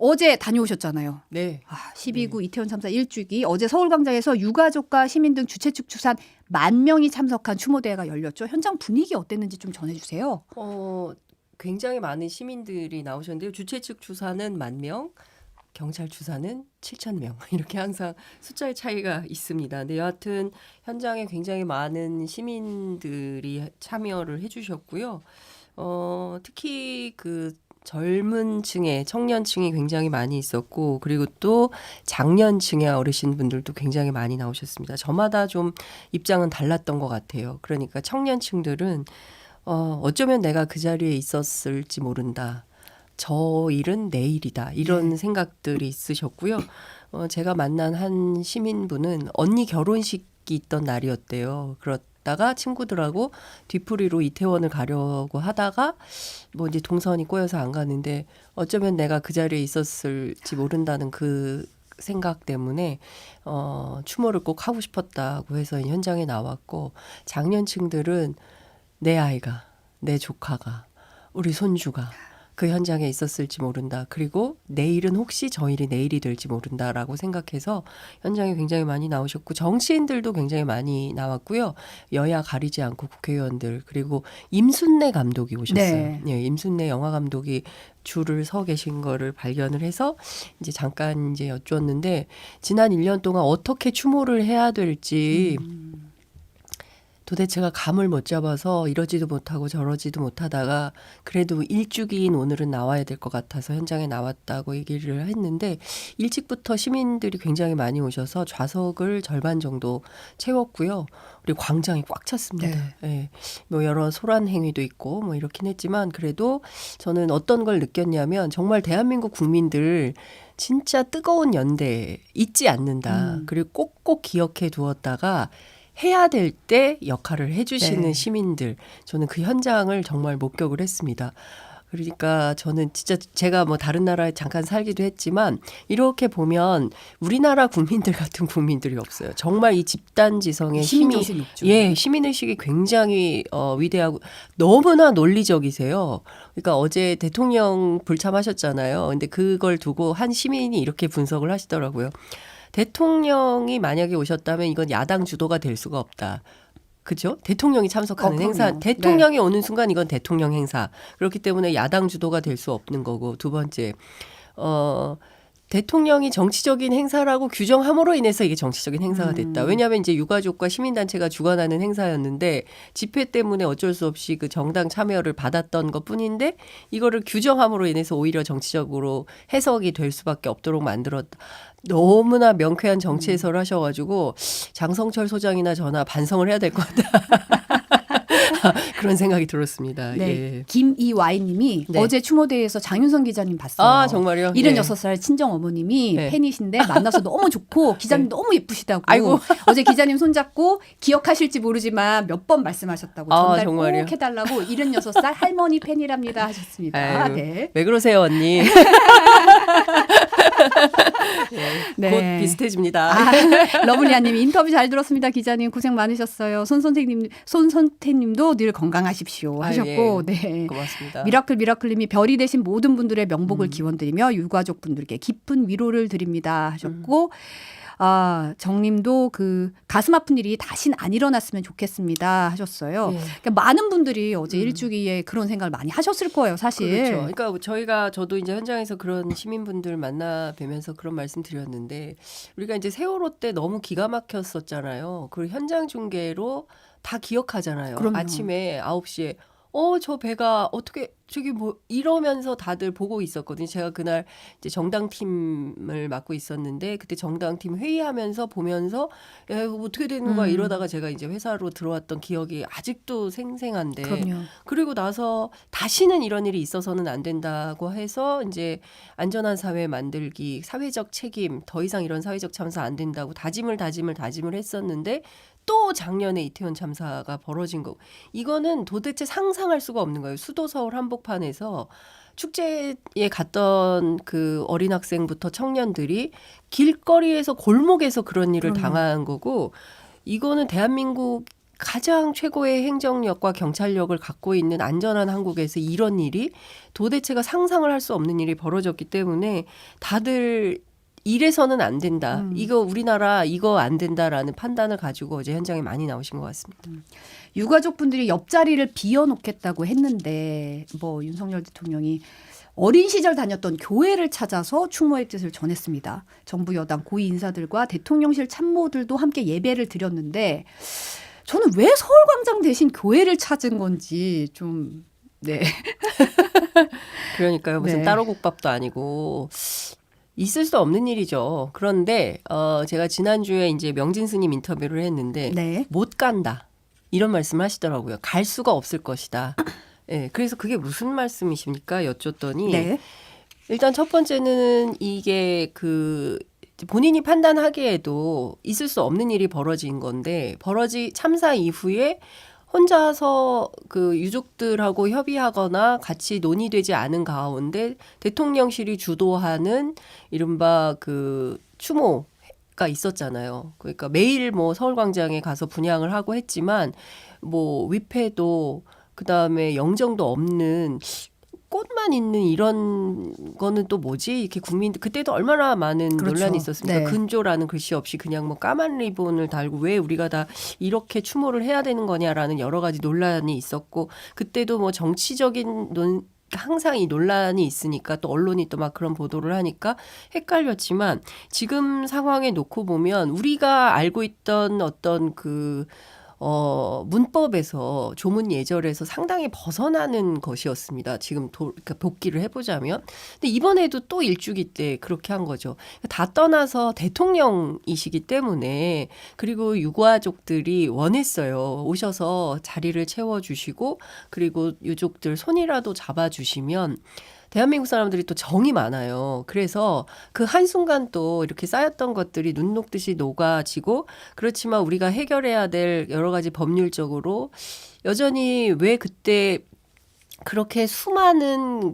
어제 다녀오셨잖아요. 네. 12구 이태원 참사 1주기 어제 서울광장에서 유가족과 시민 등 주최 측 추산 10,000명이 참석한 추모대회가 열렸죠. 현장 분위기 어땠는지 좀 전해주세요. 굉장히 많은 시민들이 나오셨는데요. 주최 측 추산은 10,000명, 경찰 추산은 7,000명 이렇게 항상 숫자의 차이가 있습니다. 근데 여하튼 현장에 굉장히 많은 시민들이 참여를 해주셨고요. 특히 그 젊은 층의 청년층이 굉장히 많이 있었고 그리고 또 장년층의 어르신분들도 굉장히 많이 나오셨습니다. 저마다 좀 입장은 달랐던 것 같아요. 그러니까 청년층들은 어쩌면 내가 그 자리에 있었을지 모른다. 저 일은 내 일이다. 이런 생각들이 있으셨고요. 제가 만난 한 시민분은 언니 결혼식이 있던 날이었대요. 그렇다가 친구들하고 뒤풀이로 이태원을 가려고 하다가 뭐 이제 동선이 꼬여서 안 가는데 어쩌면 내가 그 자리에 있었을지 모른다는 그 생각 때문에 추모를 꼭 하고 싶었다고 해서 현장에 나왔고 장년층들은 내 아이가, 내 조카가, 우리 손주가 그 현장에 있었을지 모른다. 그리고 내일은 혹시 저 일이 내일이 될지 모른다라고 생각해서 현장에 굉장히 많이 나오셨고 정치인들도 굉장히 많이 나왔고요. 여야 가리지 않고 국회의원들 그리고 임순례 감독이 오셨어요. 네. 예, 임순례 영화 감독이 줄을 서 계신 거를 발견을 해서 이제 잠깐 이제 여쭈었는데 지난 1년 동안 어떻게 추모를 해야 될지 도대체가 감을 못 잡아서 이러지도 못하고 저러지도 못하다가 그래도 일주기인 오늘은 나와야 될 것 같아서 현장에 나왔다고 얘기를 했는데 일찍부터 시민들이 굉장히 많이 오셔서 좌석을 절반 정도 채웠고요. 그리고 광장이 꽉 찼습니다. 네. 뭐 여러 소란 행위도 있고 뭐 이렇긴 했지만 그래도 저는 어떤 걸 느꼈냐면 정말 대한민국 국민들 진짜 뜨거운 연대 잊지 않는다. 그리고 꼭꼭 기억해 두었다가 해야 될 때 역할을 해주시는 시민들 저는 그 현장을 정말 목격을 했습니다. 그러니까 저는 진짜 제가 뭐 다른 나라에 잠깐 살기도 했지만 이렇게 보면 우리나라 국민들 같은 국민들이 없어요. 정말 이 집단지성의 힘이 높죠. 시민의식이 굉장히 위대하고 너무나 논리적이세요. 그러니까 어제 대통령 불참하셨잖아요. 근데 그걸 두고 한 시민이 이렇게 분석을 하시더라고요. 대통령이 만약에 오셨다면 이건 야당 주도가 될 수가 없다. 그죠? 대통령이 참석하는 행사. 대통령이 오는 순간 이건 대통령 행사. 그렇기 때문에 야당 주도가 될 수 없는 거고. 두 번째, 대통령이 정치적인 행사라고 규정함으로 인해서 이게 정치적인 행사가 됐다. 왜냐하면 이제 유가족과 시민단체가 주관하는 행사였는데 집회 때문에 어쩔 수 없이 그 정당 참여를 받았던 것 뿐인데 이거를 규정함으로 인해서 오히려 정치적으로 해석이 될 수밖에 없도록 만들었다. 너무나 명쾌한 정치 해설을 하셔가지고 장성철 소장이나 저나 반성을 해야 될 것 같다. 그런 생각이 들었습니다. 네. 예. 김이와이님이 어제 추모대회에서 장윤선 기자님 봤어요. 아 정말요? 76살 친정 어머님이 팬이신데 만나서 너무 좋고 기자님 너무 예쁘시다고. 아이고. 어제 기자님 손잡고 기억하실지 모르지만 몇 번 말씀하셨다고 전달 정말요? 꼭 해달라고 76살 할머니 팬이랍니다 하셨습니다. 아유, 네. 왜 그러세요 언니? 네. 곧 비슷해집니다. 러블리아님이 인터뷰 잘 들었습니다. 기자님 고생 많으셨어요. 손선택님도 늘 건강하십시오 하셨고, 네. 고맙습니다. 미라클님이 별이 되신 모든 분들의 명복을 기원드리며 유가족 분들께 깊은 위로를 드립니다 하셨고. 정님도 그 가슴 아픈 일이 다신 안 일어났으면 좋겠습니다 하셨어요. 그러니까 많은 분들이 어제 일주기에 그런 생각을 많이 하셨을 거예요, 사실. 그렇죠. 그러니까 저도 이제 현장에서 그런 시민분들 만나 뵈면서 그런 말씀 드렸는데 우리가 이제 세월호 때 너무 기가 막혔었잖아요. 그리고 현장 중계로 다 기억하잖아요. 그럼요. 아침에 9시에 저 배가 어떻게 저기 뭐 이러면서 다들 보고 있었거든요. 제가 그날 이제 정당팀을 맡고 있었는데 그때 정당팀 회의하면서 보면서 야, 이거 어떻게 되는 거야 이러다가 제가 이제 회사로 들어왔던 기억이 아직도 생생한데 그럼요. 그리고 나서 다시는 이런 일이 있어서는 안 된다고 해서 이제 안전한 사회 만들기, 사회적 책임, 더 이상 이런 사회적 참사 안 된다고 다짐을 했었는데 또 작년에 이태원 참사가 벌어진 거. 이거는 도대체 상상할 수가 없는 거예요. 수도 서울 한복판에서 축제에 갔던 그 어린 학생부터 청년들이 길거리에서 골목에서 그런 일을 당한 거고 이거는 대한민국 가장 최고의 행정력과 경찰력을 갖고 있는 안전한 한국에서 이런 일이 도대체가 상상을 할 수 없는 일이 벌어졌기 때문에 다들 이래서는 안 된다. 이거 우리나라 이거 안 된다라는 판단을 가지고 어제 현장에 많이 나오신 것 같습니다. 유가족분들이 옆자리를 비워놓겠다고 했는데 뭐 윤석열 대통령이 어린 시절 다녔던 교회를 찾아서 추모의 뜻을 전했습니다. 정부 여당 고위 인사들과 대통령실 참모들도 함께 예배를 드렸는데 저는 왜 서울광장 대신 교회를 찾은 건지 좀 네. 그러니까요. 무슨 네. 따로 국밥도 아니고 있을 수 없는 일이죠. 그런데 제가 지난주에 이제 명진 스님 인터뷰를 했는데 네. 못 간다. 이런 말씀을 하시더라고요. 갈 수가 없을 것이다. 네, 그래서 그게 무슨 말씀이십니까? 여쭸더니 네. 일단 첫 번째는 이게 그 본인이 판단하기에도 있을 수 없는 일이 벌어진 건데 참사 이후에 혼자서 그 유족들하고 협의하거나 같이 논의되지 않은 가운데 대통령실이 주도하는 이른바 그 추모가 있었잖아요. 그러니까 매일 뭐 서울광장에 가서 분향을 하고 했지만 뭐 위패도 그다음에 영정도 없는 꽃만 있는 이런 거는 또 뭐지? 이렇게 국민들 그때도 얼마나 많은 그렇죠. 논란이 있었습니까? 네. 근조라는 글씨 없이 그냥 뭐 까만 리본을 달고 왜 우리가 다 이렇게 추모를 해야 되는 거냐라는 여러 가지 논란이 있었고 그때도 뭐 정치적인 항상 이 논란이 있으니까 또 언론이 또 막 그런 보도를 하니까 헷갈렸지만 지금 상황에 놓고 보면 우리가 알고 있던 어떤 그 문법에서 조문 예절에서 상당히 벗어나는 것이었습니다. 지금 그러니까 복기를 해보자면. 근데 이번에도 또 일주기 때 그렇게 한 거죠. 다 떠나서 대통령이시기 때문에 그리고 유가족들이 원했어요. 오셔서 자리를 채워주시고 그리고 유족들 손이라도 잡아주시면 대한민국 사람들이 또 정이 많아요. 그래서 그 한순간 또 이렇게 쌓였던 것들이 눈 녹듯이 녹아지고 그렇지만 우리가 해결해야 될 여러 가지 법률적으로 여전히 왜 그때 그렇게 수많은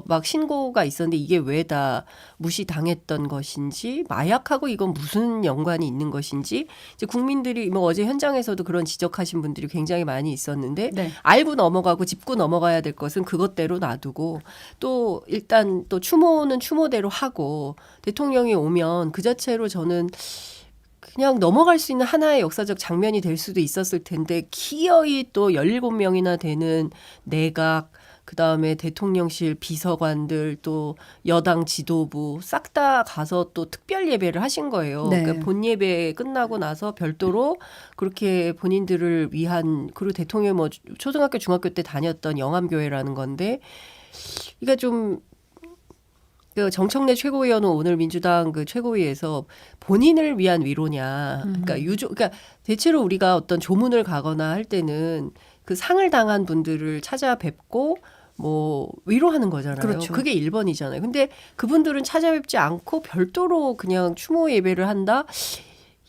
막 신고가 있었는데 이게 왜 다 무시당했던 것인지 마약하고 이건 무슨 연관이 있는 것인지 이제 국민들이 뭐 어제 현장에서도 그런 지적하신 분들이 굉장히 많이 있었는데 네. 알고 넘어가고 짚고 넘어가야 될 것은 그것대로 놔두고 또 일단 또 추모는 추모대로 하고 대통령이 오면 그 자체로 저는 그냥 넘어갈 수 있는 하나의 역사적 장면이 될 수도 있었을 텐데 기어이 또 17명이나 되는 내각 그다음에 대통령실 비서관들 또 여당 지도부 싹 다 가서 또 특별 예배를 하신 거예요. 네. 그러니까 본 예배 끝나고 나서 별도로 그렇게 본인들을 위한 그리고 대통령 뭐 초등학교 중학교 때 다녔던 영암교회라는 건데 그러니까 좀 그 정청래 최고위원은 오늘 민주당 그 최고위에서 본인을 위한 위로냐. 그러니까 그러니까 대체로 우리가 어떤 조문을 가거나 할 때는 그 상을 당한 분들을 찾아뵙고 뭐 위로하는 거잖아요. 그렇죠. 그게 1번이잖아요. 근데 그분들은 찾아뵙지 않고 별도로 그냥 추모 예배를 한다.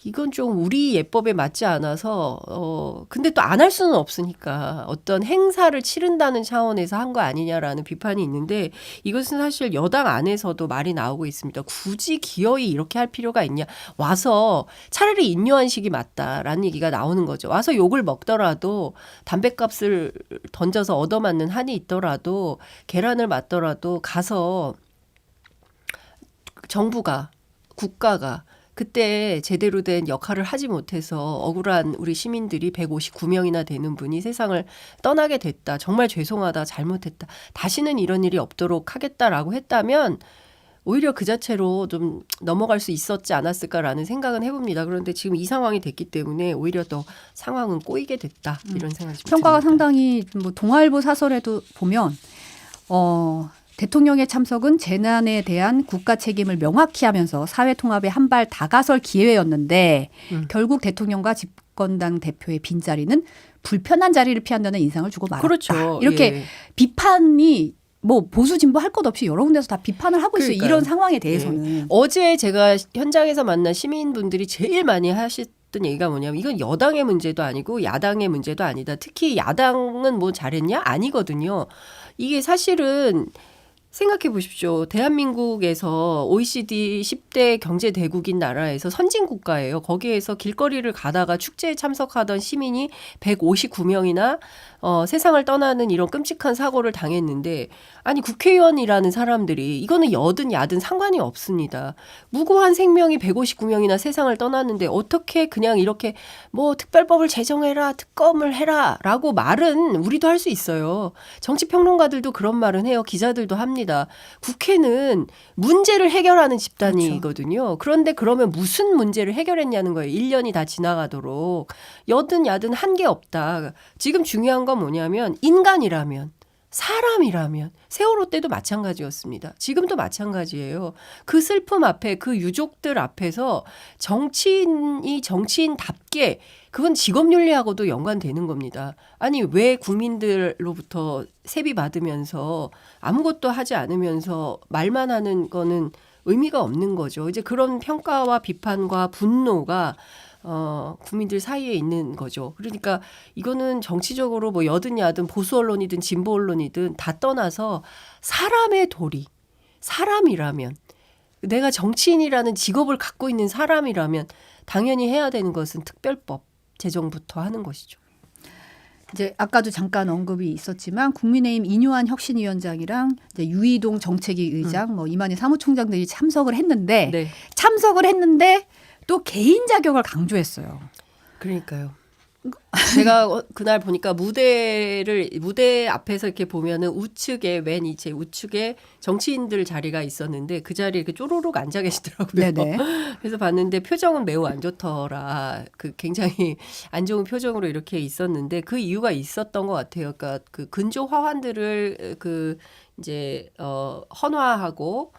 이건 좀 우리 예법에 맞지 않아서 근데 또 안 할 수는 없으니까 어떤 행사를 치른다는 차원에서 한 거 아니냐라는 비판이 있는데 이것은 사실 여당 안에서도 말이 나오고 있습니다. 굳이 기어이 이렇게 할 필요가 있냐. 와서 차라리 인요한식이 맞다라는 얘기가 나오는 거죠. 와서 욕을 먹더라도 담뱃값을 던져서 얻어맞는 한이 있더라도 계란을 맞더라도 가서 정부가 국가가 그때 제대로 된 역할을 하지 못해서 억울한 우리 시민들이 159명이나 되는 분이 세상을 떠나게 됐다. 정말 죄송하다. 잘못했다. 다시는 이런 일이 없도록 하겠다라고 했다면 오히려 그 자체로 좀 넘어갈 수 있었지 않았을까라는 생각은 해봅니다. 그런데 지금 이 상황이 됐기 때문에 오히려 더 상황은 꼬이게 됐다. 이런 생각이 좀 평가가 듭니다. 상당히 뭐 동아일보 사설에도 보면 대통령의 참석은 재난에 대한 국가 책임을 명확히 하면서 사회 통합에 한 발 다가설 기회였는데 결국 대통령과 집권당 대표의 빈자리는 불편한 자리를 피한다는 인상을 주고 말았다. 그렇죠. 이렇게 예. 비판이 뭐 보수 진보 할 것 없이 여러 군데서 다 비판을 하고 있어요. 그러니까요. 이런 상황에 대해서는. 어제 제가 현장에서 만난 시민분들이 제일 많이 하셨던 얘기가 뭐냐면 이건 여당의 문제도 아니고 야당의 문제도 아니다. 특히 야당은 뭐 잘했냐? 아니거든요. 이게 사실은 생각해 보십시오. 대한민국에서 OECD 10대 경제 대국인 나라에서 선진 국가예요. 거기에서 길거리를 가다가 축제에 참석하던 시민이 159명이나 세상을 떠나는 이런 끔찍한 사고를 당했는데 아니 국회의원이라는 사람들이 이거는 여든 야든 상관이 없습니다. 무고한 생명이 159명이나 세상을 떠났는데 어떻게 그냥 이렇게 뭐 특별법을 제정해라 특검을 해라라고 말은 우리도 할 수 있어요. 정치평론가들도 그런 말은 해요. 기자들도 합니다. 국회는 문제를 해결하는 집단이거든요. 그런데 그러면 무슨 문제를 해결했냐는 거예요. 1년이 다 지나가도록. 여든 야든 한 게 없다. 지금 중요한 건 뭐냐면 인간이라면 사람이라면 세월호 때도 마찬가지였습니다. 지금도 마찬가지예요. 그 슬픔 앞에 그 유족들 앞에서 정치인이 정치인답게 그건 직업윤리하고도 연관되는 겁니다. 아니 왜 국민들로부터 세비 받으면서 아무것도 하지 않으면서 말만 하는 거는 의미가 없는 거죠. 이제 그런 평가와 비판과 분노가 국민들 사이에 있는 거죠. 그러니까 이거는 정치적으로 뭐 여든 야든 보수 언론이든 진보 언론이든 다 떠나서 사람의 도리, 사람이라면 내가 정치인이라는 직업을 갖고 있는 사람이라면 당연히 해야 되는 것은 특별법 제정부터 하는 것이죠. 이제 아까도 잠깐 언급이 있었지만 국민의힘 이뇨한 혁신위원장이랑 이제 유이동 정책위 의장, 뭐 이만희 사무총장들이 참석을 했는데 네. 또 개인 자격을 강조했어요. 그러니까요. 제가 그날 보니까 무대 앞에서 이렇게 보면은 우측에 왼 이제 우측에 정치인들 자리가 있었는데 그 자리에 이렇게 쪼로록 앉아 계시더라고요. 네네. 그래서 봤는데 표정은 매우 안 좋더라. 그 굉장히 안 좋은 표정으로 이렇게 있었는데 그 이유가 있었던 것 같아요. 그러니까 그 근조 화환들을 그 이제 헌화하고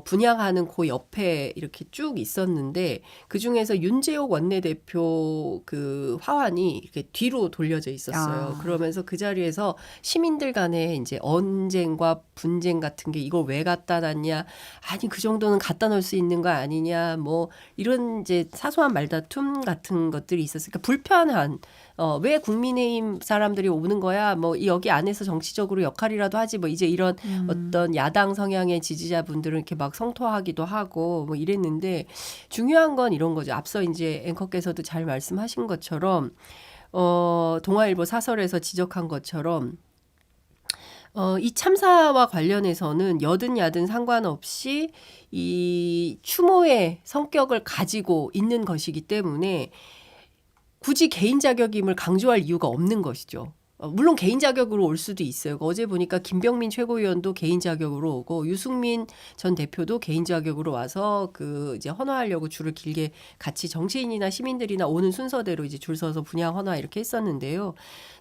분양하는 그 옆에 이렇게 쭉 있었는데 그 중에서 윤재옥 원내대표 그 화환이 이렇게 뒤로 돌려져 있었어요. 그러면서 그 자리에서 시민들 간에 이제 언쟁과 분쟁 같은 게 이걸 왜 갖다 놨냐, 아니 그 정도는 갖다 놓을 수 있는 거 아니냐, 뭐 이런 이제 사소한 말다툼 같은 것들이 있었으니까 불편한. 왜 국민의힘 사람들이 오는 거야? 뭐 여기 안에서 정치적으로 역할이라도 하지. 뭐 이제 이런 어떤 야당 성향의 지지자분들은 이렇게 막 성토하기도 하고 뭐 이랬는데 중요한 건 이런 거죠. 앞서 이제 앵커께서도 잘 말씀하신 것처럼 동아일보 사설에서 지적한 것처럼 이 참사와 관련해서는 여든 야든 상관없이 이 추모의 성격을 가지고 있는 것이기 때문에 굳이 개인 자격임을 강조할 이유가 없는 것이죠. 물론 개인 자격으로 올 수도 있어요. 어제 보니까 김병민 최고위원도 개인 자격으로 오고 유승민 전 대표도 개인 자격으로 와서 그 이제 헌화하려고 줄을 길게 같이 정치인이나 시민들이나 오는 순서대로 이제 줄 서서 분양 헌화 이렇게 했었는데요.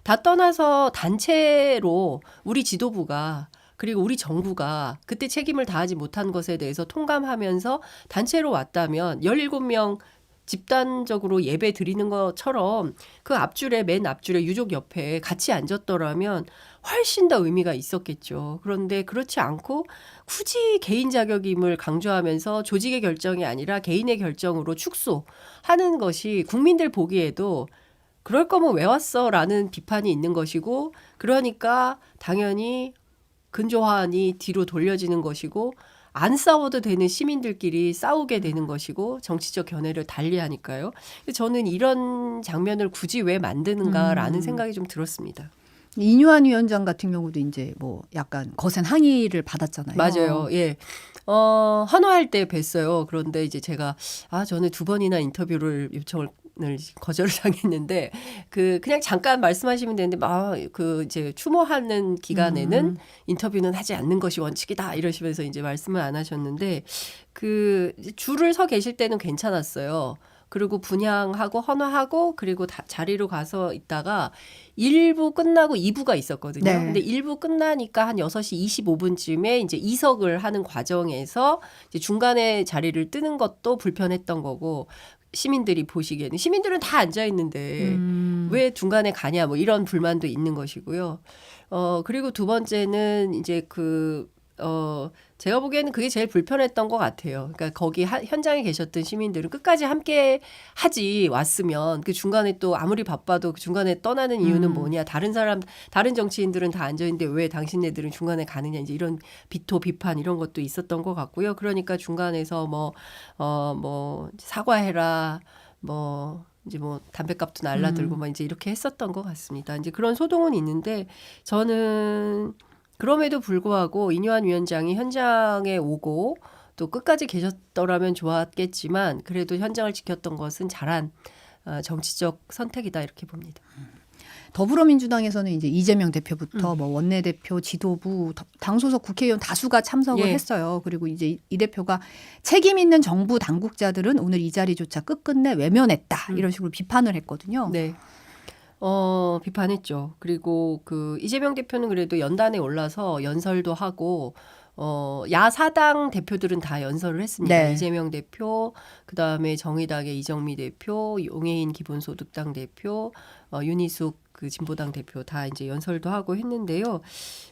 다 떠나서 단체로 우리 지도부가 그리고 우리 정부가 그때 책임을 다하지 못한 것에 대해서 통감하면서 단체로 왔다면 17명 집단적으로 예배 드리는 것처럼 그 앞줄에 맨 앞줄에 유족 옆에 같이 앉았더라면 훨씬 더 의미가 있었겠죠. 그런데 그렇지 않고 굳이 개인 자격임을 강조하면서 조직의 결정이 아니라 개인의 결정으로 축소하는 것이 국민들 보기에도 그럴 거면 왜 왔어? 라는 비판이 있는 것이고 그러니까 당연히 근조화환이 뒤로 돌려지는 것이고 안 싸워도 되는 시민들끼리 싸우게 되는 것이고 정치적 견해를 달리하니까요. 저는 이런 장면을 굳이 왜 만드는가라는 생각이 좀 들었습니다. 이뇨한 위원장 같은 경우도 이제 뭐 약간 거센 항의를 받았잖아요. 맞아요. 예. 헌화할 때 뵀어요. 그런데 이제 제가 저는 2번이나 인터뷰를 요청을 거절을 당했는데 그냥 잠깐 말씀하시면 되는데 그 이제 추모하는 기간에는 인터뷰는 하지 않는 것이 원칙이다 이러시면서 이제 말씀을 안 하셨는데 그 줄을 서 계실 때는 괜찮았어요. 그리고 분양하고 헌화하고 그리고 자리로 가서 있다가 1부 끝나고 2부가 있었거든요. 네. 근데 1부 끝나니까 한 6시 25분쯤에 이제 이석을 하는 과정에서 이제 중간에 자리를 뜨는 것도 불편했던 거고 시민들이 보시기에는 시민들은 다 앉아 있는데 왜 중간에 가냐 뭐 이런 불만도 있는 것이고요. 그리고 두 번째는 이제 제가 보기에는 그게 제일 불편했던 것 같아요. 그러니까 거기 현장에 계셨던 시민들은 끝까지 함께 하지 왔으면 그 중간에 또 아무리 바빠도 그 중간에 떠나는 이유는 뭐냐. 다른 정치인들은 다 앉아있는데 왜 당신네들은 중간에 가느냐. 이제 이런 비판 이런 것도 있었던 것 같고요. 그러니까 중간에서 뭐 사과해라. 이제 담뱃값도 날라들고 이제 이렇게 했었던 것 같습니다. 이제 그런 소동은 있는데 저는 그럼에도 불구하고 이뇨한 위원장이 현장에 오고 또 끝까지 계셨더라면 좋았겠지만 그래도 현장을 지켰던 것은 잘한 정치적 선택이다 이렇게 봅니다. 더불어민주당에서는 이제 이재명 대표부터 뭐 원내대표, 지도부, 당 소속 국회의원 다수가 참석을 했어요. 그리고 이제 이 대표가 책임 있는 정부 당국자들은 오늘 이 자리조차 끝끝내 외면했다. 이런 식으로 비판을 했거든요. 네. 비판했죠. 그리고 그 이재명 대표는 그래도 연단에 올라서 연설도 하고 야사당 대표들은 다 연설을 했습니다. 네. 이재명 대표, 그다음에 정의당의 이정미 대표, 용해인 기본소득당 대표, 윤희숙 그 진보당 대표 다 이제 연설도 하고 했는데요.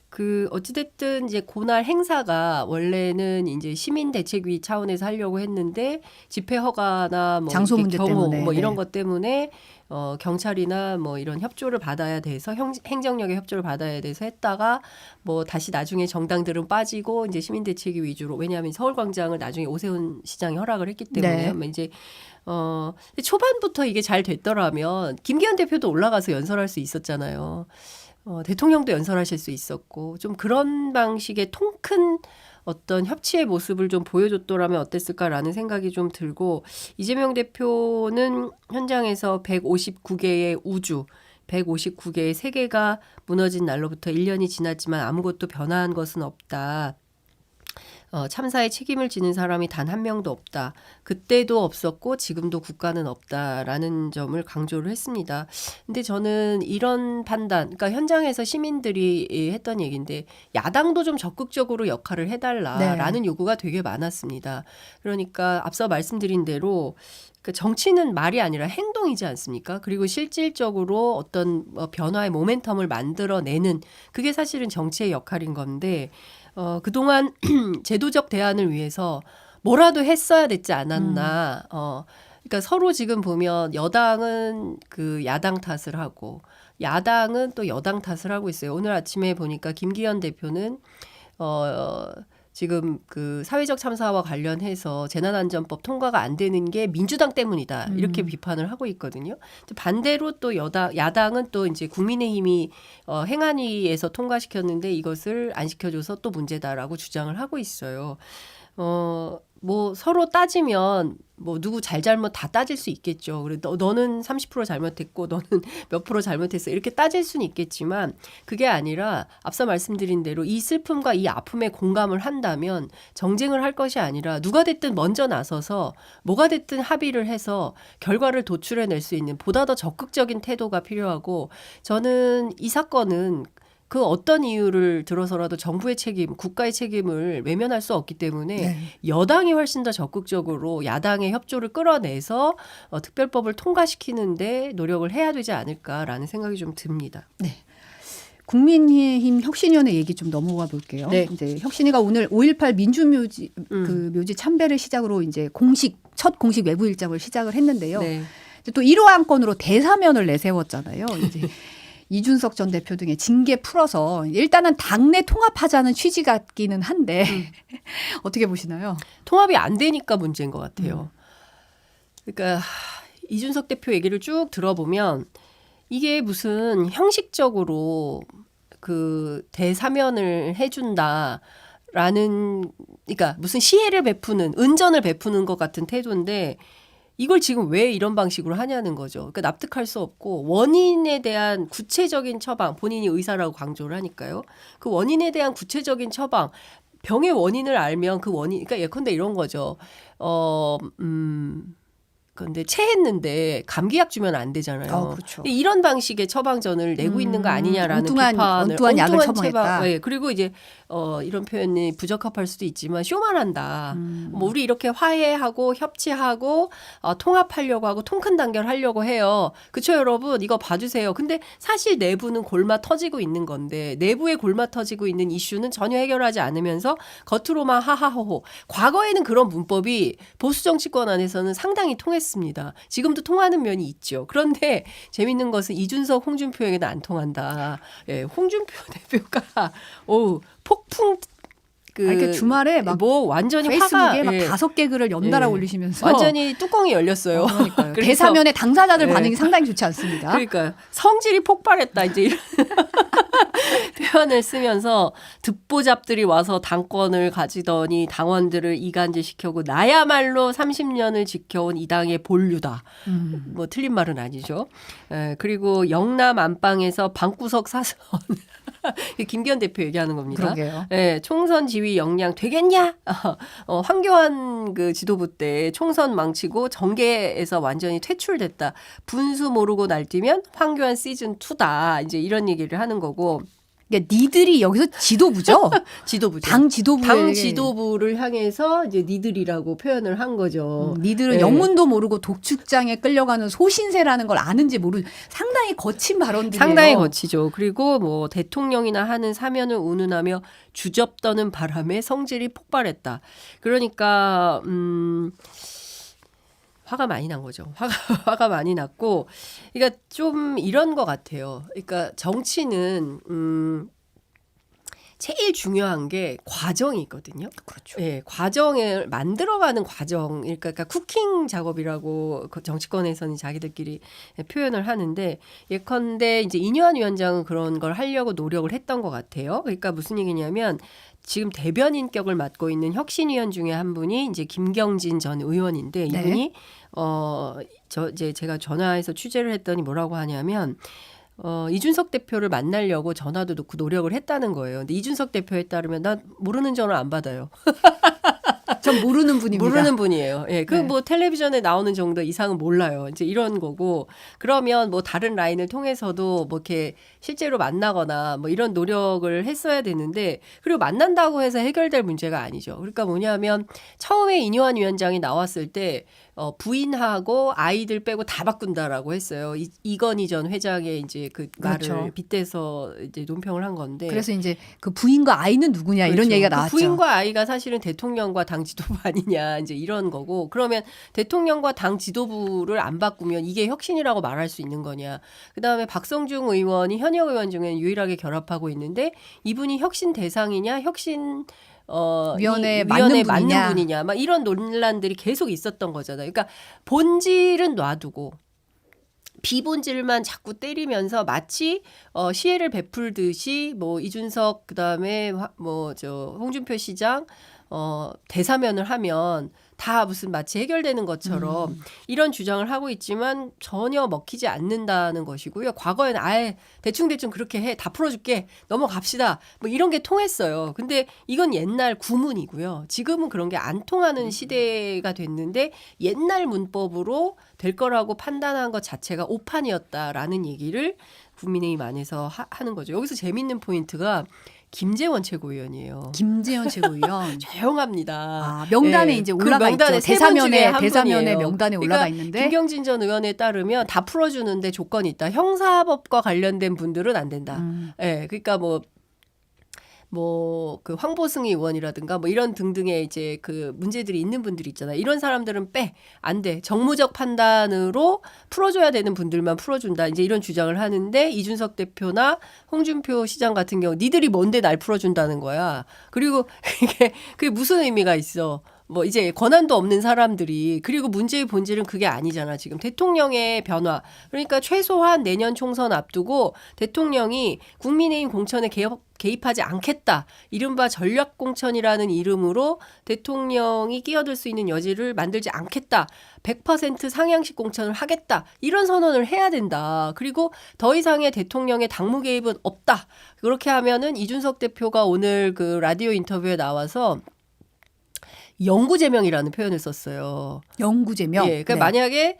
그 어찌됐든 이제 그날 행사가 원래는 이제 시민대책위 차원에서 하려고 했는데 집회 허가나 장소 문제 때문에 이런 것 때문에 경찰이나 이런 협조를 받아야 돼서 행정력의 협조를 받아야 돼서 했다가 다시 나중에 정당들은 빠지고 이제 시민대책위 위주로 왜냐하면 서울광장을 나중에 오세훈 시장이 허락을 했기 때문에 이제 초반부터 이게 잘 됐더라면 김기현 대표도 올라가서 연설할 수 있었잖아요. 대통령도 연설하실 수 있었고 좀 그런 방식의 통큰 어떤 협치의 모습을 좀 보여줬더라면 어땠을까라는 생각이 좀 들고 이재명 대표는 현장에서 159개의 우주 159개의 세계가 무너진 날로부터 1년이 지났지만 아무것도 변화한 것은 없다. 참사에 책임을 지는 사람이 단 한 명도 없다. 그때도 없었고 지금도 국가는 없다라는 점을 강조를 했습니다. 근데 저는 이런 판단, 그러니까 현장에서 시민들이 했던 얘기인데 야당도 좀 적극적으로 역할을 해달라라는 요구가 되게 많았습니다. 그러니까 앞서 말씀드린 대로 정치는 말이 아니라 행동이지 않습니까? 그리고 실질적으로 어떤 변화의 모멘텀을 만들어내는 그게 사실은 정치의 역할인 건데 그동안 제도적 대안을 위해서 뭐라도 했어야 됐지 않았나. 그러니까 서로 지금 보면 여당은 그 야당 탓을 하고 야당은 또 여당 탓을 하고 있어요. 오늘 아침에 보니까 김기현 대표는 지금 그 사회적 참사와 관련해서 재난안전법 통과가 안 되는 게 민주당 때문이다 이렇게 비판을 하고 있거든요. 반대로 또 야당은 또 이제 국민의힘이 행안위에서 통과시켰는데 이것을 안 시켜줘서 또 문제다라고 주장을 하고 있어요. 서로 따지면 누구 잘못 다 따질 수 있겠죠. 그래 너는 30% 잘못했고 너는 몇 프로 잘못했어 이렇게 따질 수는 있겠지만 그게 아니라 앞서 말씀드린 대로 이 슬픔과 이 아픔에 공감을 한다면 정쟁을 할 것이 아니라 누가 됐든 먼저 나서서 뭐가 됐든 합의를 해서 결과를 도출해낼 수 있는 보다 더 적극적인 태도가 필요하고 저는 이 사건은 그 어떤 이유를 들어서라도 정부의 책임, 국가의 책임을 외면할 수 없기 때문에 여당이 훨씬 더 적극적으로 야당의 협조를 끌어내서 특별법을 통과시키는데 노력을 해야 되지 않을까라는 생각이 좀 듭니다. 네. 국민의힘 혁신위원회 얘기 좀 넘어가 볼게요. 네. 이제 혁신위가 오늘 5.18 민주묘지 그 묘지 참배를 시작으로 이제 첫 공식 외부 일정을 시작을 했는데요. 네. 또 1호 안건으로 대사면을 내세웠잖아요. 이제 이준석 전 대표 등의 징계 풀어서 일단은 당내 통합하자는 취지 같기는 한데 어떻게 보시나요? 통합이 안 되니까 문제인 것 같아요. 그러니까 이준석 대표 얘기를 쭉 들어보면 이게 무슨 형식적으로 그 대사면을 해준다라는 그러니까 무슨 시혜를 베푸는 은전을 베푸는 것 같은 태도인데 이걸 지금 왜 이런 방식으로 하냐는 거죠. 그러니까 납득할 수 없고 원인에 대한 구체적인 처방, 본인이 의사라고 강조를 하니까요. 그 원인에 대한 구체적인 처방, 병의 원인을 알면 그 원인, 그러니까 예컨대 이런 거죠. 근데 체했는데 감기약 주면 안 되잖아요. 그렇죠. 이런 방식의 처방전을 내고 있는 거 아니냐라는 엉뚱한 비판을 약을 엉뚱한 처방했다. 네, 그리고 이제 이런 표현이 부적합할 수도 있지만 쇼만 한다. 뭐 우리 이렇게 화해하고 협치하고 통합하려고 하고 통큰 단결하려고 해요. 그쵸 여러분 이거 봐주세요. 근데 사실 내부는 골마 터지고 있는 건데 내부에 골마 터지고 있는 이슈는 전혀 해결하지 않으면서 겉으로만 하하호호. 과거에는 그런 문법이 보수 정치권 안에서는 상당히 통했습니다. 지금도 통하는 면이 있죠. 그런데 재밌는 것은 이준석, 홍준표에게는 안 통한다. 예, 홍준표 대표가 폭풍 이렇게 주말에 막 완전히 페이스북에 막 예. 5개 글을 연달아 올리시면서 완전히 뚜껑이 열렸어요. 그러니까요. 그래서 대사면의 당사자들 예. 반응이 상당히 좋지 않습니다. 그러니까요. 성질이 폭발했다. 이제 이런 표현을 쓰면서 듣보잡들이 와서 당권을 가지더니 당원들을 이간질시켜고 나야말로 30년을 지켜온 이 당의 본류다. 뭐 틀린 말은 아니죠. 그리고 영남 안방에서 방구석 사선. 김기현 대표 얘기하는 겁니다. 그러게요. 네, 총선 지휘 역량 되겠냐? 황교안 그 지도부 때 총선 망치고 정계에서 완전히 퇴출됐다. 분수 모르고 날뛰면 황교안 시즌 2다. 이제 이런 얘기를 하는 거고. 그러니까 니들이 여기서 지도부죠. 지도부죠. 당 지도부. 당 지도부를 향해서 이제 니들이라고 표현을 한 거죠. 니들은 네. 영문도 모르고 독축장에 끌려가는 소신세라는 걸 아는지 모르. 상당히 거친 발언들이에요. 상당히 거치죠. 그리고 뭐 대통령이나 하는 사면을 운운하며 주접 떠는 바람에 성질이 폭발했다. 그러니까 화가 많이 난 거죠. 화가 많이 났고, 그러니까 좀 이런 것 같아요. 그러니까 정치는 제일 중요한 게 과정이 있거든요. 그렇죠. 예, 과정을 만들어가는 과정, 그러니까 쿠킹 작업이라고 정치권에서는 자기들끼리 표현을 하는데, 예컨대 이제 이뇨한 위원장은 그런 걸 하려고 노력을 했던 것 같아요. 그러니까 무슨 얘기냐면 지금 대변인격을 맡고 있는 혁신위원 중에 한 분이 이제 김경진 전 의원인데 이분이 이제 제가 전화해서 취재를 했더니 뭐라고 하냐면. 이준석 대표를 만나려고 전화도 놓고 노력을 했다는 거예요. 근데 이준석 대표에 따르면 나 모르는 전화 안 받아요. 전 모르는 분입니다. 모르는 분이에요. 예, 그 뭐 텔레비전에 나오는 정도 이상은 몰라요. 이제 이런 거고 그러면 뭐 다른 라인을 통해서도 뭐 이렇게 실제로 만나거나 뭐 이런 노력을 했어야 되는데 그리고 만난다고 해서 해결될 문제가 아니죠. 그러니까 뭐냐면 처음에 이뇨한 위원장이 나왔을 때 부인하고 아이들 빼고 다 바꾼다라고 했어요. 이건희 전 회장의 이제 그 그렇죠. 말을 빗대서 이제 논평을 한 건데. 그래서 이제 그 부인과 아이는 누구냐 이런 그렇죠. 얘기가 그 나왔죠. 부인과 아이가 사실은 대통령과 당 지도부 아니냐 이제 이런 거고 그러면 대통령과 당 지도부를 안 바꾸면 이게 혁신이라고 말할 수 있는 거냐. 그다음에 박성중 의원이 현역 의원 중에 유일하게 결합하고 있는데 이분이 혁신 대상이냐 혁신 위원회에 맞는 맞는 분이냐 막 이런 논란들이 계속 있었던 거잖아요. 그러니까 본질은 놔두고 비본질만 자꾸 때리면서 마치 시혜를 베풀듯이 뭐 이준석 그다음에 뭐 저 홍준표 시장 대사면을 하면 다 무슨 마치 해결되는 것처럼 이런 주장을 하고 있지만 전혀 먹히지 않는다는 것이고요. 과거에는 아예 대충대충 그렇게 해. 다 풀어줄게. 넘어갑시다. 뭐 이런 게 통했어요. 근데 이건 옛날 구문이고요. 지금은 그런 게 안 통하는 시대가 됐는데 옛날 문법으로 될 거라고 판단한 것 자체가 오판이었다라는 얘기를 국민의힘 안에서 하는 거죠. 여기서 재밌는 포인트가 김재원 최고위원이에요. 김재원 최고위원. 조용합니다. 명단에 네. 이제 그 올라가 명단에 있죠. 세분 중에 한 대사면에 분이에요. 명단에 올라가 그러니까 있는데 김경진 전 의원에 따르면 다 풀어주는데 조건이 있다. 형사법과 관련된 분들은 안 된다. 예, 그러니까 뭐 그 황보승 의원이라든가 뭐 이런 등등의 이제 그 문제들이 있는 분들이 있잖아요. 이런 사람들은 안 돼. 정무적 판단으로 풀어줘야 되는 분들만 풀어준다. 이제 이런 주장을 하는데 이준석 대표나 홍준표 시장 같은 경우 니들이 뭔데 날 풀어준다는 거야. 그리고 그게 무슨 의미가 있어. 뭐 이제 권한도 없는 사람들이 그리고 문제의 본질은 그게 아니잖아. 지금 대통령의 변화. 그러니까 최소한 내년 총선 앞두고 대통령이 국민의힘 공천에 개입하지 않겠다. 이른바 전략공천이라는 이름으로 대통령이 끼어들 수 있는 여지를 만들지 않겠다. 100% 상향식 공천을 하겠다. 이런 선언을 해야 된다. 그리고 더 이상의 대통령의 당무 개입은 없다. 그렇게 하면은 이준석 대표가 오늘 그 라디오 인터뷰에 나와서 영구제명이라는 표현을 썼어요. 영구제명. 예, 그러니까 네. 만약에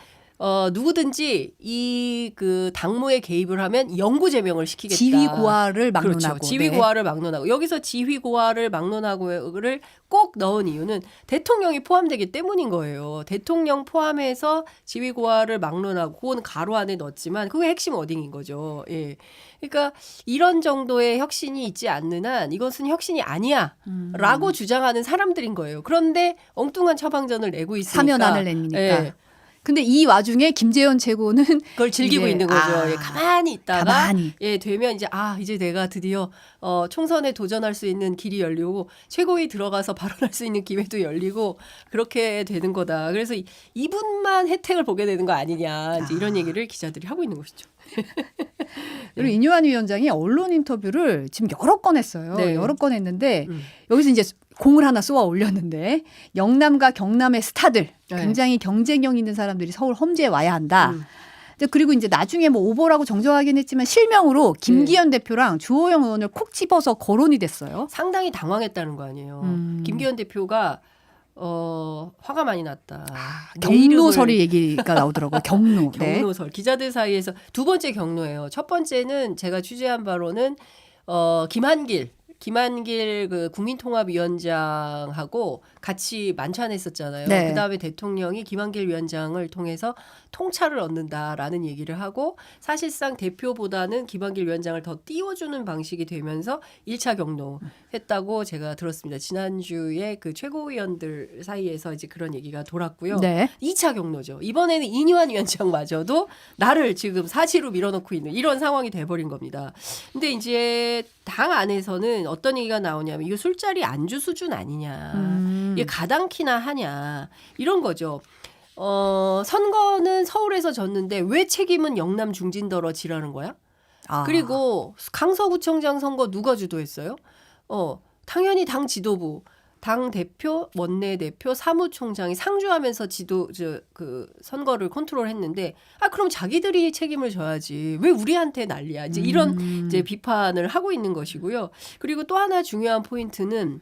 누구든지 이 그 당무에 개입을 하면 영구제명을 시키겠다. 지휘고하를 막론하고. 그렇죠. 지휘고하를 막론하고. 여기서 지휘고하를 막론하고를 꼭 넣은 이유는 대통령이 포함되기 때문인 거예요. 대통령 포함해서 지휘고하를 막론하고 그건 가로 안에 넣었지만 그게 핵심 워딩인 거죠. 예. 그러니까 이런 정도의 혁신이 있지 않는 한 이것은 혁신이 아니야 라고 주장하는 사람들인 거예요. 그런데 엉뚱한 처방전을 내고 있으니까. 사면안을 내니까. 예. 근데 이 와중에 김재현 최고는 그걸 즐기고 이제, 있는 거죠. 예, 가만히 있다가 가만히. 예, 되면 이제 내가 드디어 총선에 도전할 수 있는 길이 열리고 최고위 들어가서 발언할 수 있는 기회도 열리고 그렇게 되는 거다. 그래서 이분만 혜택을 보게 되는 거 아니냐. 이제 이런 얘기를 기자들이 하고 있는 것이죠. 그리고 인유한 위원장이 언론 인터뷰를 지금 여러 건 했어요. 네. 여러 건 했는데 여기서 이제 공을 하나 쏘아 올렸는데 영남과 경남의 스타들 굉장히 경쟁력 있는 사람들이 서울 험지에 와야 한다. 그리고 이제 나중에 뭐 오보라고 정정하긴 했지만 실명으로 김기현 대표랑 주호영 의원을 콕 집어서 거론이 됐어요. 상당히 당황했다는 거 아니에요. 김기현 대표가 화가 많이 났다. 경로설이 얘기가 나오더라고요. 경로. 경로설. 기자들 사이에서 두 번째 경로예요. 첫 번째는 제가 취재한 바로는 김한길 그 국민통합위원장하고 같이 만찬했었잖아요. 네. 그다음에 대통령이 김한길 위원장을 통해서 통찰을 얻는다라는 얘기를 하고 사실상 대표보다는 김한길 위원장을 더 띄워주는 방식이 되면서 1차 경로했다고 제가 들었습니다. 지난주에 그 최고위원들 사이에서 이제 그런 얘기가 돌았고요. 네. 2차 경로죠. 이번에는 이뉴한 위원장마저도 나를 지금 사지로 밀어넣고 있는 이런 상황이 돼버린 겁니다. 근데 이제 당 안에서는 어떤 얘기가 나오냐면 이거 술자리 안주 수준 아니냐. 이게 가당키나 하냐. 이런 거죠. 선거는 서울에서 졌는데 왜 책임은 영남 중진더러 지라는 거야? 그리고 강서구청장 선거 누가 주도했어요? 당연히 당 지도부, 당 대표, 원내대표, 사무총장이 상주하면서 그 선거를 컨트롤했는데 그럼 자기들이 책임을 져야지 왜 우리한테 난리야? 이제 이런 이제 비판을 하고 있는 것이고요. 그리고 또 하나 중요한 포인트는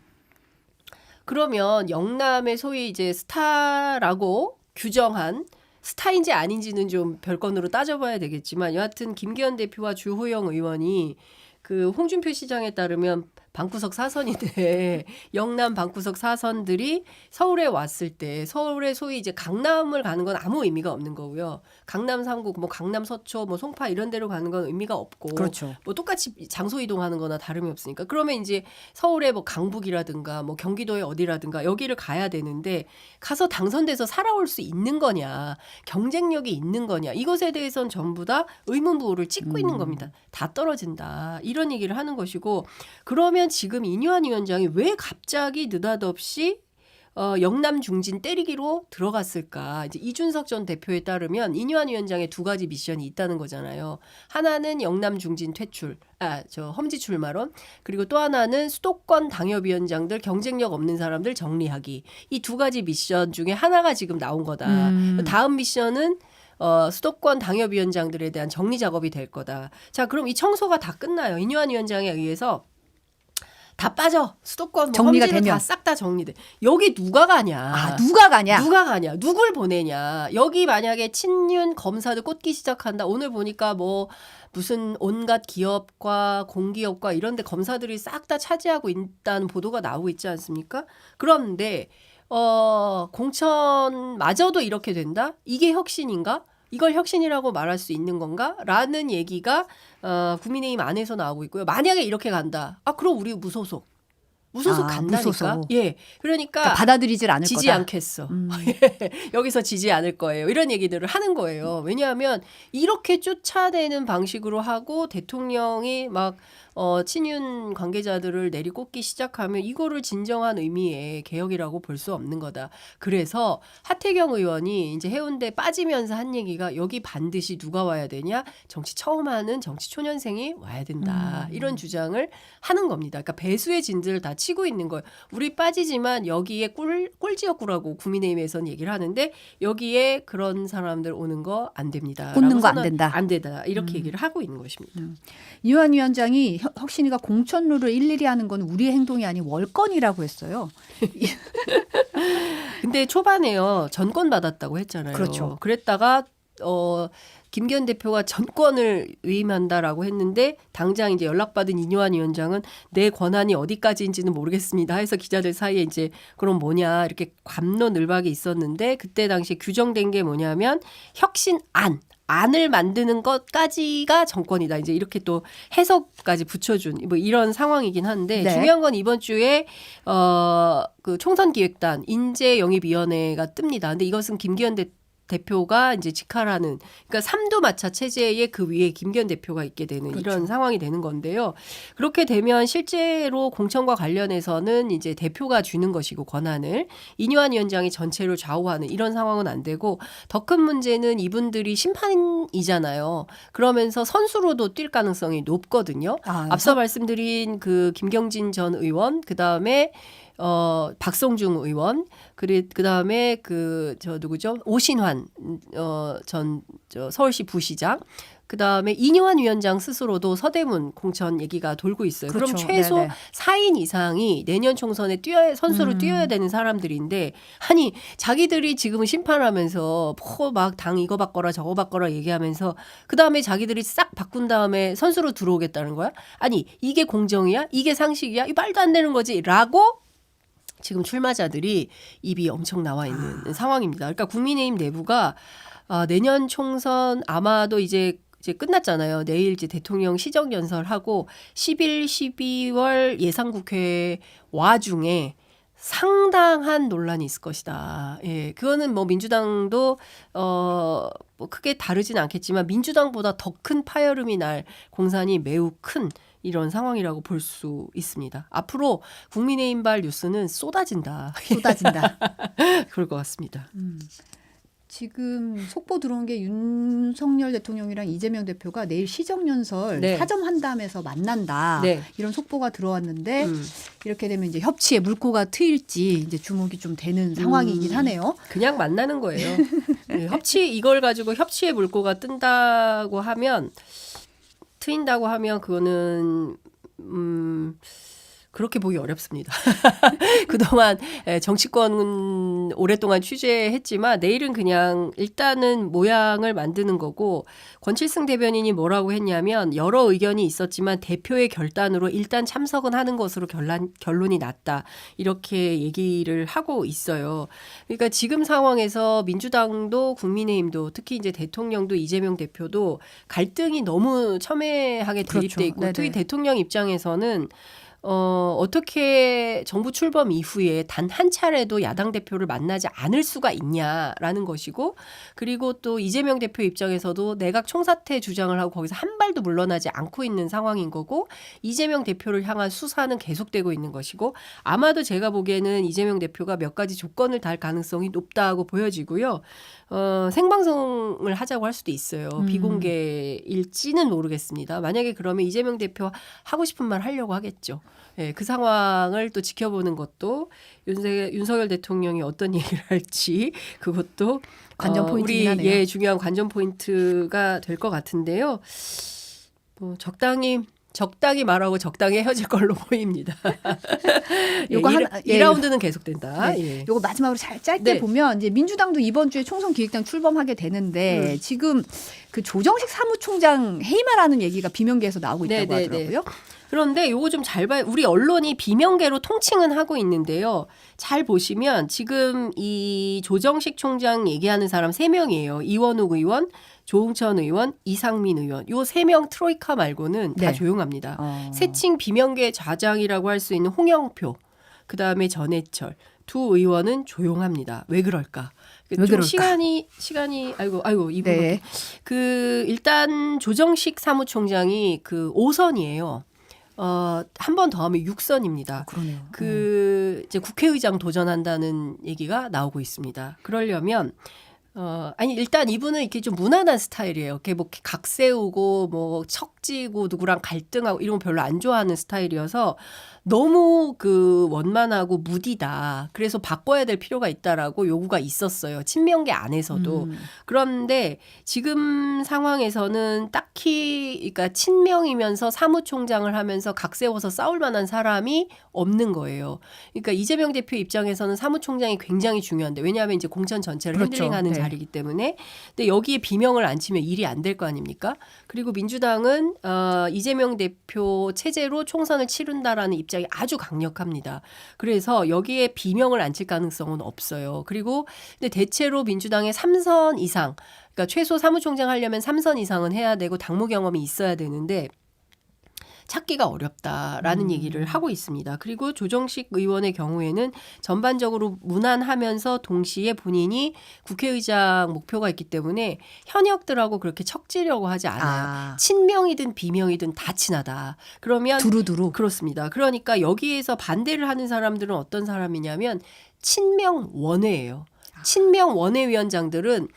그러면 영남의 소위 이제 스타라고 규정한 스타인지 아닌지는 좀 별건으로 따져봐야 되겠지만 여하튼 김기현 대표와 주호영 의원이 그 홍준표 시장에 따르면 방구석 사선인데 영남 방구석 사선들이 서울에 왔을 때 서울에 소위 이제 강남을 가는 건 아무 의미가 없는 거고요. 강남 3구, 뭐 강남 서초, 뭐 송파 이런 데로 가는 건 의미가 없고, 그렇죠. 뭐 똑같이 장소 이동하는 거나 다름이 없으니까. 그러면 이제 서울에 뭐 강북이라든가 뭐 경기도에 어디라든가 여기를 가야 되는데 가서 당선돼서 살아올 수 있는 거냐, 경쟁력이 있는 거냐, 이것에 대해서는 전부 다 의문부호를 찍고 있는 겁니다. 다 떨어진다. 이런 얘기를 하는 것이고, 그러면 지금 이뉴한 위원장이 왜 갑자기 느닷없이 영남 중진 때리기로 들어갔을까? 이제 이준석 전 대표에 따르면 이뉴한 위원장의 두 가지 미션이 있다는 거잖아요. 하나는 영남 중진 퇴출, 험지 출마론. 그리고 또 하나는 수도권 당협위원장들 경쟁력 없는 사람들 정리하기. 이 두 가지 미션 중에 하나가 지금 나온 거다. 다음 미션은 수도권 당협위원장들에 대한 정리 작업이 될 거다. 자, 그럼 이 청소가 다 끝나요. 이뉴한 위원장에 의해서 다 빠져. 수도권 정리가 험지로 되면. 다 싹 다 정리돼. 여기 누가 가냐? 누가 가냐? 누가 가냐? 누굴 보내냐? 여기 만약에 친윤 검사들 꽂기 시작한다. 오늘 보니까 뭐 무슨 온갖 기업과 공기업과 이런 데 검사들이 싹 다 차지하고 있다는 보도가 나오고 있지 않습니까? 그런데 공천마저도 이렇게 된다? 이게 혁신인가? 이걸 혁신이라고 말할 수 있는 건가? 라는 얘기가 국민의힘 안에서 나오고 있고요. 만약에 이렇게 간다. 그럼 우리 무소속 간다니까. 무소속. 예. 그러니까 받아들이질 않을 지지 거다. 않겠어. 여기서 지지 않을 거예요. 이런 얘기들을 하는 거예요. 왜냐하면 이렇게 쫓아내는 방식으로 하고 대통령이 막 친윤 관계자들을 내리꽂기 시작하면 이거를 진정한 의미의 개혁이라고 볼 수 없는 거다. 그래서 하태경 의원이 이제 해운대 빠지면서 한 얘기가 여기 반드시 누가 와야 되냐? 정치 처음 하는 정치 초년생이 와야 된다. 이런 주장을 하는 겁니다. 그러니까 배수의 진들을 다 치고 있는 거예요. 우리 빠지지만 여기에 꿀지역구라고 국민의힘에서는 얘기를 하는데 여기에 그런 사람들 오는 거 안 됩니다. 꽂는 거 안 된다. 안 된다. 이렇게 얘기를 하고 있는 것입니다. 이완 위원장이 혁신이가 공천룰을 일일이 하는 건 우리의 행동이 아닌 월권이라고 했어요. 근데 초반에요. 전권 받았다고 했잖아요. 그렇죠. 그랬다가 김기현 대표가 전권을 위임한다라고 했는데 당장 이제 연락받은 이뇨한 위원장은 내 권한이 어디까지인지는 모르겠습니다 해서 기자들 사이에 이제 그럼 뭐냐 이렇게 갑론을박이 있었는데 그때 당시에 규정된 게 뭐냐면 안을 만드는 것까지가 정권이다. 이제 이렇게 또 해석까지 붙여준 뭐 이런 상황이긴 한데 네. 중요한 건 이번 주에 그 총선기획단 인재영입위원회가 뜹니다. 근데 이것은 김기현 대표가 이제 직할하는 그러니까 삼두마차 체제의 그 위에 김기현 대표가 있게 되는 그렇죠. 이런 상황이 되는 건데요. 그렇게 되면 실제로 공천과 관련해서는 이제 대표가 주는 것이고 권한을 이뇨한 위원장이 전체를 좌우하는 이런 상황은 안 되고 더 큰 문제는 이분들이 심판이잖아요. 그러면서 선수로도 뛸 가능성이 높거든요. 앞서 말씀드린 그 김경진 전 의원 그다음에 박성중 의원, 그다음에 누구죠? 오신환 전 서울시 부시장, 그다음에 이뇨한 위원장 스스로도 서대문 공천 얘기가 돌고 있어요. 그렇죠. 그럼 최소 네네. 4인 이상이 내년 총선에 선수로 뛰어야 되는 사람들인데 아니 자기들이 지금 심판하면서 막 당 이거 바꿔라 저거 바꿔라 얘기하면서 그다음에 자기들이 싹 바꾼 다음에 선수로 들어오겠다는 거야? 아니 이게 공정이야? 이게 상식이야? 이 말도 안 되는 거지라고 지금 출마자들이 입이 엄청 나와 있는 상황입니다. 그러니까 국민의힘 내부가 내년 총선 아마도 이제 끝났잖아요. 내일 이제 대통령 시정연설하고 11, 12월 예상국회 와중에 상당한 논란이 있을 것이다. 예, 그거는 뭐 민주당도 뭐 크게 다르진 않겠지만 민주당보다 더 큰 파열음이 날 공산이 매우 큰 이런 상황이라고 볼 수 있습니다. 앞으로 국민의힘발 뉴스는 쏟아진다. 그럴 것 같습니다. 지금 속보 들어온 게 윤석열 대통령이랑 이재명 대표가 내일 시정연설 네. 사점 한담에서 만난다. 네. 이런 속보가 들어왔는데 이렇게 되면 이제 협치에 물꼬가 트일지 이제 주목이 좀 되는 상황이긴 하네요. 그냥 만나는 거예요. 네, 이걸 가지고 협치의 물꼬가 뜬다고 하면 트인다고 하면 그거는 그렇게 보기 어렵습니다. 그동안 정치권은 오랫동안 취재했지만 내일은 그냥 일단은 모양을 만드는 거고 권칠승 대변인이 뭐라고 했냐면 여러 의견이 있었지만 대표의 결단으로 일단 참석은 하는 것으로 결론이 났다. 이렇게 얘기를 하고 있어요. 그러니까 지금 상황에서 민주당도 국민의힘도 특히 이제 대통령도 이재명 대표도 갈등이 너무 첨예하게 대립돼 있고 그렇죠. 특히 대통령 입장에서는 어떻게 정부 출범 이후에 단 한 차례도 야당 대표를 만나지 않을 수가 있냐라는 것이고 그리고 또 이재명 대표 입장에서도 내각 총사퇴 주장을 하고 거기서 한 발도 물러나지 않고 있는 상황인 거고 이재명 대표를 향한 수사는 계속되고 있는 것이고 아마도 제가 보기에는 이재명 대표가 몇 가지 조건을 달 가능성이 높다고 보여지고요. 생방송을 하자고 할 수도 있어요. 비공개일지는 모르겠습니다. 만약에 그러면 이재명 대표 하고 싶은 말 하려고 하겠죠. 예, 그 상황을 또 지켜보는 것도 윤석열 대통령이 어떤 얘기를 할지 그것도 관전 포인트긴 하네요. 우리 중요한 관전 포인트가 될 것 같은데요. 뭐 적당히 말하고 적당히 헤어질 걸로 보입니다. 요거 2라운드는 계속된다. 네. 예. 요거 마지막으로 짧게 네. 보면 이제 민주당도 이번 주에 총선 기획당 출범하게 되는데 지금 그 조정식 사무총장 해임하라는 얘기가 비명계에서 나오고 있다고 하더라고요. 그런데 요거 좀 잘 봐요. 우리 언론이 비명계로 통칭은 하고 있는데요. 잘 보시면 지금 이 조정식 총장 얘기하는 사람 3명이에요. 이원욱 의원, 조응천 의원, 이상민 의원. 요 3명 트로이카 말고는 다 네. 조용합니다. 새칭 비명계 좌장이라고 할 수 있는 홍영표, 그다음에 전해철 두 의원은 조용합니다. 왜 그럴까? 왜 그럴까? 시간이 아이고 이분 네. 일단 조정식 사무총장이 그 5선이에요. 한 번 더 하면 6선입니다. 그러네요. 이제 국회의장 도전한다는 얘기가 나오고 있습니다. 그러려면 일단 이분은 이렇게 좀 무난한 스타일이에요. 이렇게 뭐 각 세우고 뭐 짝지고 누구랑 갈등하고 이런 거 별로 안 좋아하는 스타일이어서 너무 그 원만하고 무디다. 그래서 바꿔야 될 필요가 있다라고 요구가 있었어요. 친명계 안에서도. 그런데 지금 상황에서는 딱히 그러니까 친명이면서 사무총장을 하면서 각 세워서 싸울 만한 사람이 없는 거예요. 그러니까 이재명 대표 입장에서는 사무총장이 굉장히 중요한데 왜냐하면 이제 공천 전체를 그렇죠. 핸들링하는 네. 자리이기 때문에 근데 여기에 비명을 안 치면 일이 안 될 거 아닙니까? 그리고 민주당은 이재명 대표 체제로 총선을 치른다라는 입장이 아주 강력합니다. 그래서 여기에 비명을 안 칠 가능성은 없어요. 그리고 근데 대체로 민주당의 3선 이상 그러니까 최소 사무총장 하려면 3선 이상은 해야 되고 당무 경험이 있어야 되는데 찾기가 어렵다라는 얘기를 하고 있습니다. 그리고 조정식 의원의 경우에는 전반적으로 무난하면서 동시에 본인이 국회의장 목표가 있기 때문에 현역들하고 그렇게 척지려고 하지 않아요. 친명이든 비명이든 다 친하다. 그러면 두루두루. 그렇습니다. 그러니까 여기에서 반대를 하는 사람들은 어떤 사람이냐면 친명 원외예요. 친명 원외위원장들은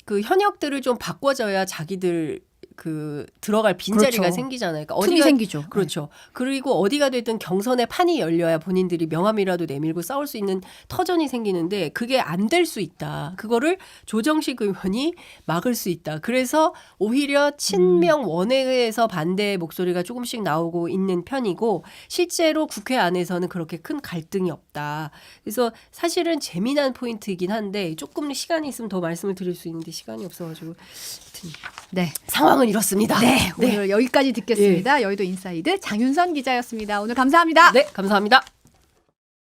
그 현역들을 좀 바꿔줘야 자기들 그 들어갈 빈자리가 그렇죠. 생기잖아요. 그러니까 틈이 생기죠. 그렇죠. 그리고 어디가 됐든 경선의 판이 열려야 본인들이 명함이라도 내밀고 싸울 수 있는 터전이 생기는데 그게 안 될 수 있다. 그거를 조정식 의원이 막을 수 있다. 그래서 오히려 친명 원외에서 반대 목소리가 조금씩 나오고 있는 편이고 실제로 국회 안에서는 그렇게 큰 갈등이 없다. 그래서 사실은 재미난 포인트이긴 한데 조금 시간이 있으면 더 말씀을 드릴 수 있는데 시간이 없어가지고 네. 상황은 이렇습니다. 네. 오늘 여기까지 듣겠습니다. 여의도 인사이드 장윤선 기자였습니다. 오늘 감사합니다. 네, 감사합니다.